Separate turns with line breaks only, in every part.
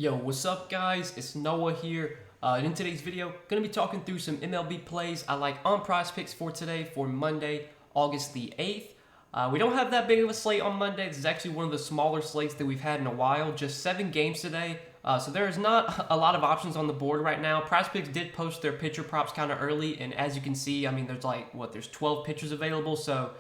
Yo, what's up guys? It's Noah here. In today's video, going to be talking through some MLB plays I like on Prizepicks for today, for Monday, August the 8th. We don't have that big of a slate on Monday. This is actually one of the smaller slates that we've had in a while. Just 7 games today. So there is not a lot of options on the board right now. Prizepicks did post their pitcher props kind of early, and as you can see, I mean, there's 12 pitchers available, so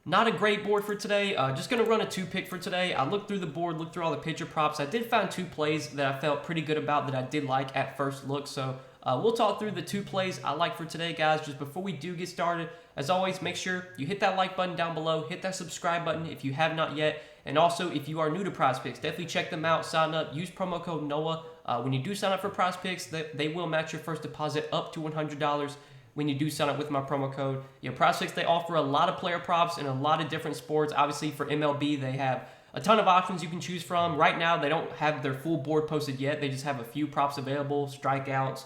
not a great board for today. Just going to run a 2-pick for today. I looked through the board, looked through all the pitcher props. I did find 2 plays that I felt pretty good about, that I did like at first look. So we'll talk through the 2 plays I like for today, guys. Just before we do get started, as always, make sure you hit that like button down below. Hit that subscribe button if you have not yet. And also, if you are new to Prizepicks, definitely check them out. Sign up. Use promo code NOAH. When you do sign up for Prizepicks, they will match your first deposit up to $100. When you do sign up with my promo code. Prizepicks, they offer a lot of player props in a lot of different sports. Obviously, for MLB, they have a ton of options you can choose from. Right now, they don't have their full board posted yet. They just have a few props available: strikeouts,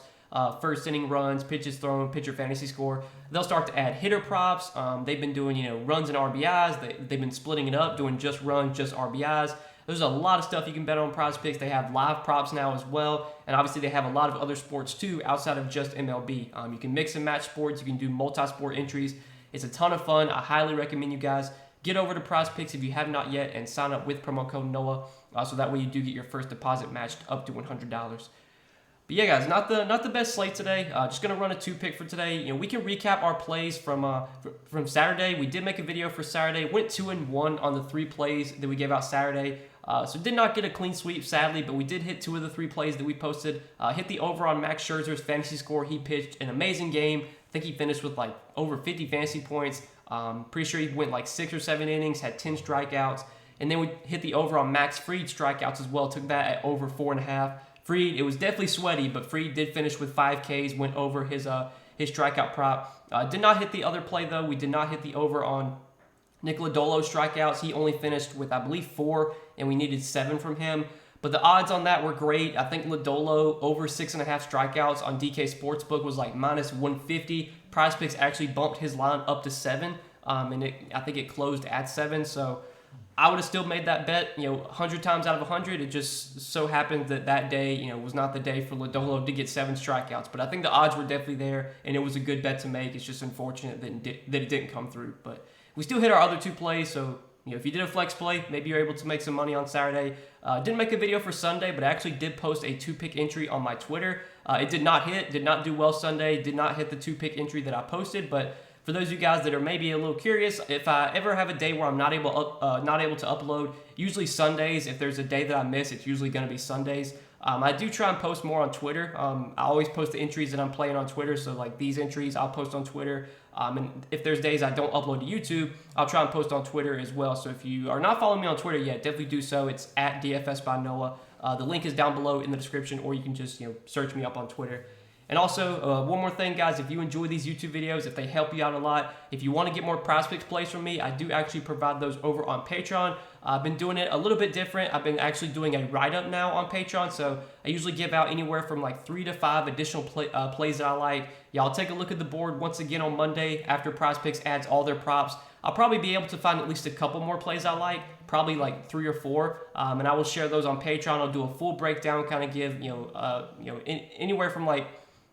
first inning runs, pitches thrown, pitcher fantasy score. They'll start to add hitter props. They've been doing runs and RBIs. They've been splitting it up, doing just runs, just RBIs. There's a lot of stuff you can bet on Prizepicks. They have live props now as well. And obviously they have a lot of other sports too outside of just MLB. You can mix and match sports. You can do multi-sport entries. It's a ton of fun. I highly recommend you guys get over to Prizepicks if you have not yet and sign up with promo code NOAH. So that way you do get your first deposit matched up to $100. But yeah, guys, not the best slate today. Just gonna run a 2-pick for today. We can recap our plays from Saturday. We did make a video for Saturday. Went 2-1 on the 3 plays that we gave out Saturday. So did not get a clean sweep, sadly, but we did hit 2 of the 3 plays that we posted. Hit the over on Max Scherzer's fantasy score. He pitched an amazing game. I think he finished with like over 50 fantasy points. Pretty sure he went like 6 or 7 innings, had 10 strikeouts. And then we hit the over on Max Fried's strikeouts as well. Took that at over 4.5. Fried, it was definitely sweaty, but Fried did finish with 5 Ks, went over his strikeout prop. Did not hit the other play, though. We did not hit the over on Nick Lodolo's strikeouts. He only finished with, I believe, 4, and we needed 7 from him. But the odds on that were great. I think Lodolo over 6.5 strikeouts on DK Sportsbook was like minus 150. Prizepicks actually bumped his line up to 7, and I think it closed at 7. So I would have still made that bet, 100 times out of 100. It just so happened that day, was not the day for Lodolo to get 7 strikeouts. But I think the odds were definitely there, and it was a good bet to make. It's just unfortunate that it didn't come through. But we still hit our other 2 plays, so if you did a flex play, maybe you're able to make some money on Saturday. Didn't make a video for Sunday, but I actually did post a 2-pick entry on my Twitter. It did not hit, did not do well Sunday, did not hit the 2-pick entry that I posted. But for those of you guys that are maybe a little curious, if I ever have a day where I'm not able to upload, usually Sundays, if there's a day that I miss, it's usually going to be Sundays. I do try and post more on Twitter. I always post the entries that I'm playing on Twitter. So like these entries, I'll post on Twitter. And if there's days I don't upload to YouTube, I'll try and post on Twitter as well. So if you are not following me on Twitter yet, definitely do so. It's at DFS by Noah. The link is down below in the description, or you can just search me up on Twitter. And also, one more thing, guys, if you enjoy these YouTube videos, if they help you out a lot, if you want to get more Prizepicks plays from me, I do actually provide those over on Patreon. I've been doing it a little bit different. I've been actually doing a write-up now on Patreon, so I usually give out anywhere from like 3 to 5 additional plays that I like. Y'all take a look at the board once again on Monday after Prizepicks adds all their props. I'll probably be able to find at least a couple more plays I like, probably like 3 or 4, and I will share those on Patreon. I'll do a full breakdown, kind of give anywhere from like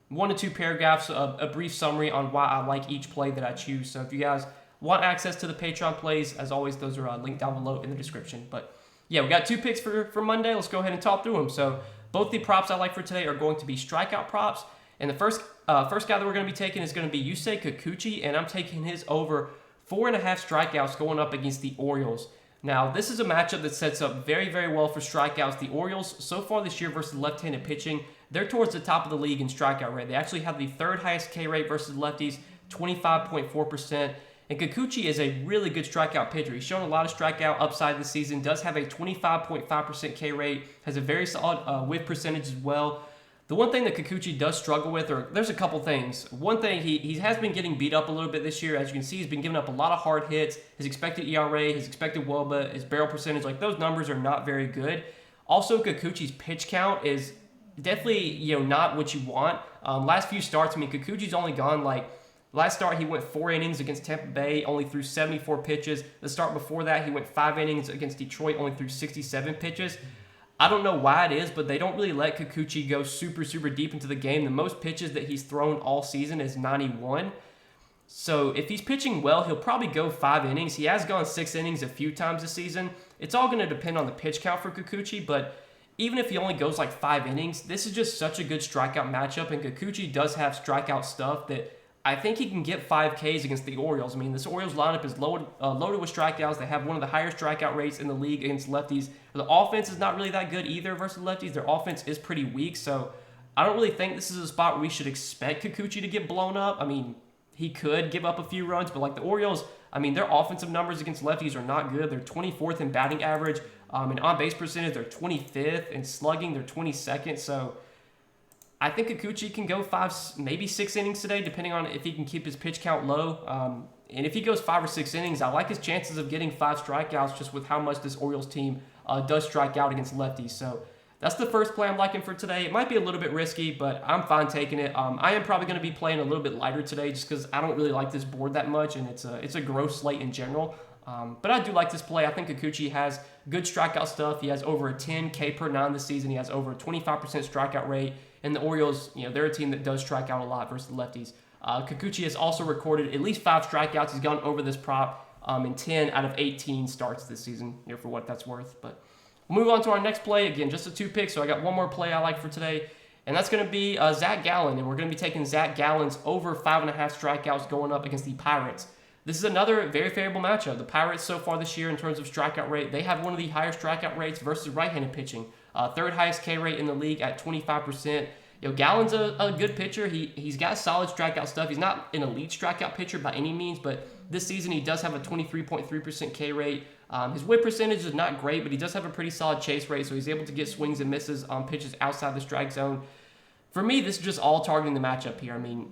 1 to 2 paragraphs, a brief summary on why I like each play that I choose. So if you guys want access to the Patreon plays, as always, those are linked down below in the description. But yeah, we got 2 picks for Monday. Let's go ahead and talk through them. So both the props I like for today are going to be strikeout props. And the first guy that we're going to be taking is going to be Yusei Kikuchi, and I'm taking his over 4.5 strikeouts going up against the Orioles. Now, this is a matchup that sets up very, very well for strikeouts. The Orioles, so far this year versus left-handed pitching, they're towards the top of the league in strikeout rate. They actually have the 3rd highest K rate versus lefties, 25.4%. And Kikuchi is a really good strikeout pitcher. He's shown a lot of strikeout upside this season, does have a 25.5% K rate, has a very solid whiff percentage as well. The one thing that Kikuchi does struggle with, or there's a couple things. One thing, he has been getting beat up a little bit this year. As you can see, he's been giving up a lot of hard hits. His expected ERA, his expected WOBA, his barrel percentage, like those numbers are not very good. Also, Kikuchi's pitch count is definitely not what you want. Last few starts, Kikuchi's only gone like last start he went 4 innings against Tampa Bay, only threw 74 pitches. The start before that he went 5 innings against Detroit, only threw 67 pitches. I don't know why it is, but they don't really let Kikuchi go super deep into the game. The most pitches that he's thrown all season is 91. So if he's pitching well, he'll probably go 5 innings. He has gone 6 innings a few times this season. It's all going to depend on the pitch count for Kikuchi, but even if he only goes like 5 innings, this is just such a good strikeout matchup, and Kikuchi does have strikeout stuff that I think he can get 5 Ks against the Orioles. I mean, this Orioles lineup is loaded with strikeouts. They have one of the higher strikeout rates in the league against lefties. The offense is not really that good either versus lefties. Their offense is pretty weak, so I don't really think this is a spot where we should expect Kikuchi to get blown up. I mean, he could give up a few runs, but like the Orioles, I mean, their offensive numbers against lefties are not good. They're 24th in batting average. And on-base percentage, they're 25th. In slugging, they're 22nd. So I think Kikuchi can go 5, maybe 6 innings today, depending on if he can keep his pitch count low. And if he goes 5 or 6 innings, I like his chances of getting 5 strikeouts just with how much this Orioles team does strike out against lefties. So that's the first play I'm liking for today. It might be a little bit risky, but I'm fine taking it. I am probably going to be playing a little bit lighter today just because I don't really like this board that much, and it's a gross slate in general. But I do like this play. I think Kikuchi has good strikeout stuff. He has over a 10 K per 9 this season. He has over a 25% strikeout rate. And the Orioles, they're a team that does strike out a lot versus the lefties. Kikuchi has also recorded at least 5 strikeouts. He's gone over this prop in 10 out of 18 starts this season, for what that's worth. But we'll move on to our next play. Again, just a 2 pick, so I got one more play I like for today. And that's going to be Zach Gallen. And we're going to be taking Zach Gallen's over 5.5 strikeouts going up against the Pirates. This is another very favorable matchup. The Pirates so far this year in terms of strikeout rate, they have one of the higher strikeout rates versus right-handed pitching. 3rd highest K rate in the league at 25%. Gallen's a good pitcher. He's got solid strikeout stuff. He's not an elite strikeout pitcher by any means, but this season he does have a 23.3% K rate. His whip percentage is not great, but he does have a pretty solid chase rate, so he's able to get swings and misses on pitches outside the strike zone. For me, this is just all targeting the matchup here. I mean,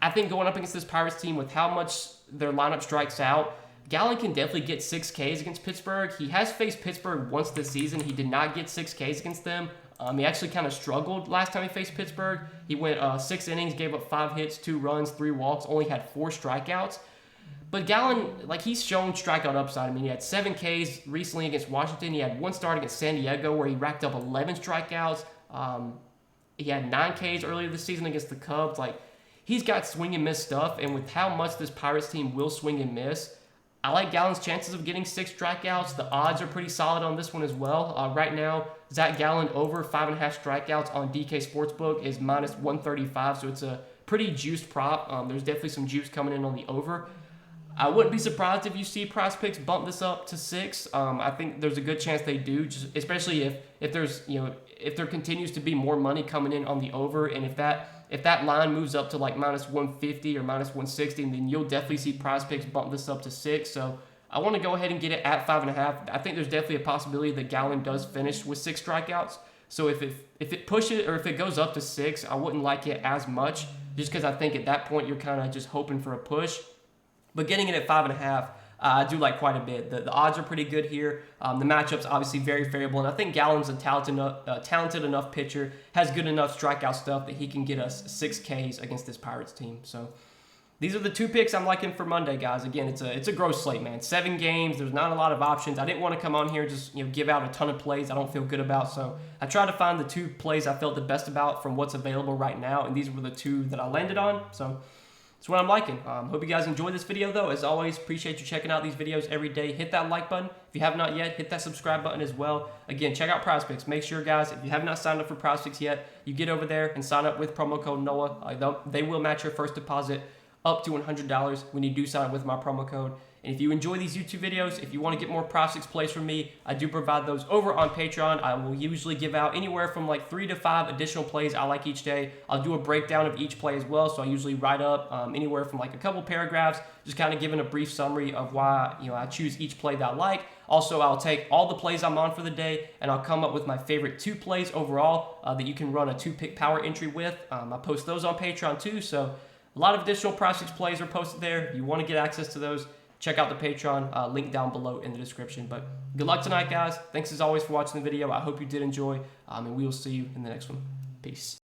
I think going up against this Pirates team with how much their lineup strikes out, Gallen can definitely get 6 Ks against Pittsburgh. He has faced Pittsburgh once this season. He did not get 6 Ks against them. He actually kind of struggled last time he faced Pittsburgh. He went 6 innings, gave up 5 hits, 2 runs, 3 walks, only had 4 strikeouts. But Gallen, he's shown strikeout upside. I mean, he had 7 Ks recently against Washington. He had 1 start against San Diego where he racked up 11 strikeouts. He had 9 Ks earlier this season against the Cubs. He's got swing and miss stuff, and with how much this Pirates team will swing and miss, I like Gallen's chances of getting 6 strikeouts. The odds are pretty solid on this one as well. Right now, Zach Gallen over 5.5 strikeouts on DK Sportsbook is minus 135, so it's a pretty juiced prop. There's definitely some juice coming in on the over. I wouldn't be surprised if you see Prizepicks bump this up to 6. I think there's a good chance they do, especially if there's if there continues to be more money coming in on the over, and if that line moves up to minus 150 or minus 160, then you'll definitely see Prizepicks bump this up to 6. So I want to go ahead and get it at 5.5. I think there's definitely a possibility that Gallen does finish with 6 strikeouts. So if it pushes or if it goes up to 6, I wouldn't like it as much, just because I think at that point you're kind of just hoping for a push. But getting it at 5.5, I do like quite a bit. The odds are pretty good here. The matchup's obviously very favorable, and I think Gallen's a talented enough pitcher, has good enough strikeout stuff that he can get us 6 Ks against this Pirates team. So these are the 2 picks I'm liking for Monday, guys. Again, it's a gross slate, man. 7 games. There's not a lot of options. I didn't want to come on here and just give out a ton of plays I don't feel good about. So I tried to find the 2 plays I felt the best about from what's available right now, and these were the 2 that I landed on. So that's what I'm liking. Hope you guys enjoyed this video, though. As always, appreciate you checking out these videos every day. Hit that like button. If you have not yet, hit that subscribe button as well. Again, check out Prizepicks. Make sure, guys, if you have not signed up for Prizepicks yet, you get over there and sign up with promo code NOAH. They will match your first deposit up to $100 when you do sign up with my promo code. And if you enjoy these YouTube videos, if you want to get more Prizepicks plays from me, I do provide those over on Patreon. I will usually give out anywhere from 3 to 5 additional plays I like each day. I'll do a breakdown of each play as well, so I usually write up anywhere from a couple paragraphs, just kind of giving a brief summary of why I choose each play that I like. Also, I'll take all the plays I'm on for the day, and I'll come up with my favorite 2 plays overall that you can run a 2-pick power entry with. I post those on Patreon too, so a lot of additional Prizepicks plays are posted there. If you want to get access to those, check out the Patreon, link down below in the description. But good luck tonight, guys. Thanks as always for watching the video. I hope you did enjoy, and we will see you in the next one. Peace.